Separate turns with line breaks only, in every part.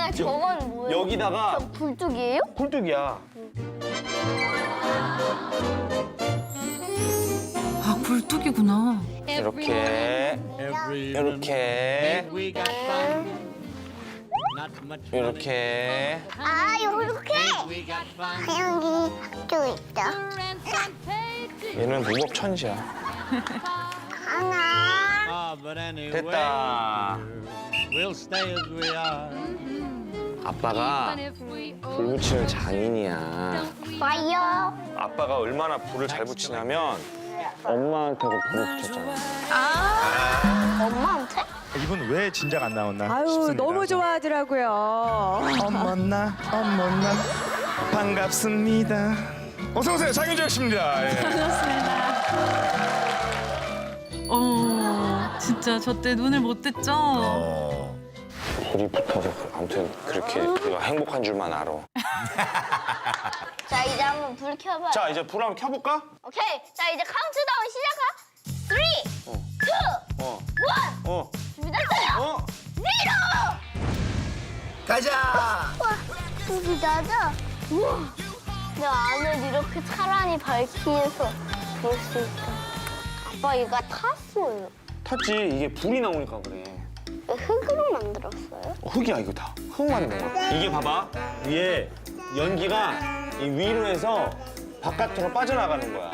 근데 저건 뭐예요?
여기다가
저 굴뚝이에요?
굴뚝이야.
아, 굴뚝이구나.
이렇게 이렇게 이렇게
아, 이렇게. 하영이 학교 있다.
얘는 무법 천지야.
하나.
됐다. 아빠가 불 붙이는 장인이야.
파이어.
아빠가 얼마나 불을 잘 붙이냐면 엄마한테도 불을 붙였잖아.
엄마한테?
이분 왜 진작 안 나왔나
아유,
싶습니다.
너무 좋아하더라고요.
어머나 반갑습니다. 어서 오세요, 장윤정 씨입니다. 예.
진짜 저 때 눈을 못 뗐죠?
불이 붙어서 아무튼 그렇게 내가 행복한 줄만 알아.
자, 이제 한번 불 켜봐요.
자 이제 불 한번 켜볼까?
오케이. 자, 이제 카운트다운 시작하. 3, 2,
어.
1.
어.
준비됐어요?
어.
리로!
가자.
와, 불이 나자. 우와. 내 안을 이렇게 차라리 밝히해서 볼 수 있다. 아빠 이거 탔어요.
탔지. 이게 불이 나오니까 그래.
왜 흙으로 만들었어요?
흙이야 이거 다. 흙 만든 거야. 이게 봐봐. 위에 연기가 이 위로 해서 바깥으로 빠져나가는 거야.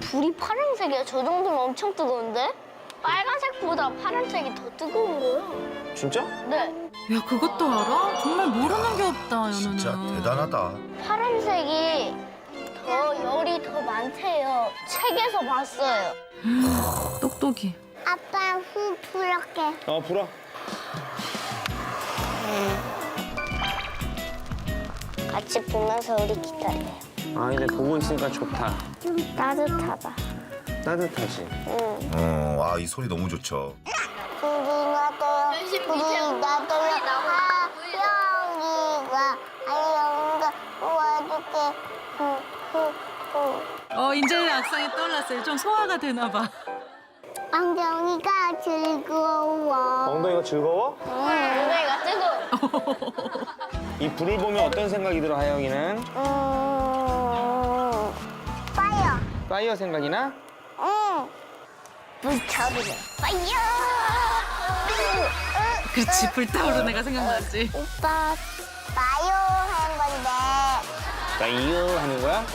불이 파란색이야. 저 정도면 엄청 뜨거운데? 빨간색보다 파란색이 더 뜨거운 거야.
진짜?
네.
야, 그것도 알아? 정말 모르는 게 없다, 연우는.
진짜 대단하다.
파란색이 더 열이 더 많대요. 책에서 봤어요.
똑똑이.
아빠 후 불을게.
불어.
같이 보면서 우리 기다려요.
아 이제 보고 있으니까 좋다.
좀 따뜻하다.
따뜻하지.
이 소리 너무 좋죠.
불이 나도요. 불이 나도요. 하영이가 도와줄게.
이제 악상이 떠올랐어요. 좀 소화가 되나 봐.
엉덩이가 즐거워.
엉덩이가 즐거워?
엉덩이가 뜨거워.
이 불을 보면 어떤 생각이 들어 하영이는?
파이어.
파이어 생각이 나?
응. 불타오르네. 파이어.
그렇지, 불타오르는 애가 생각나지.
오빠 파이어 하는 건데.
파이어 하는 거야?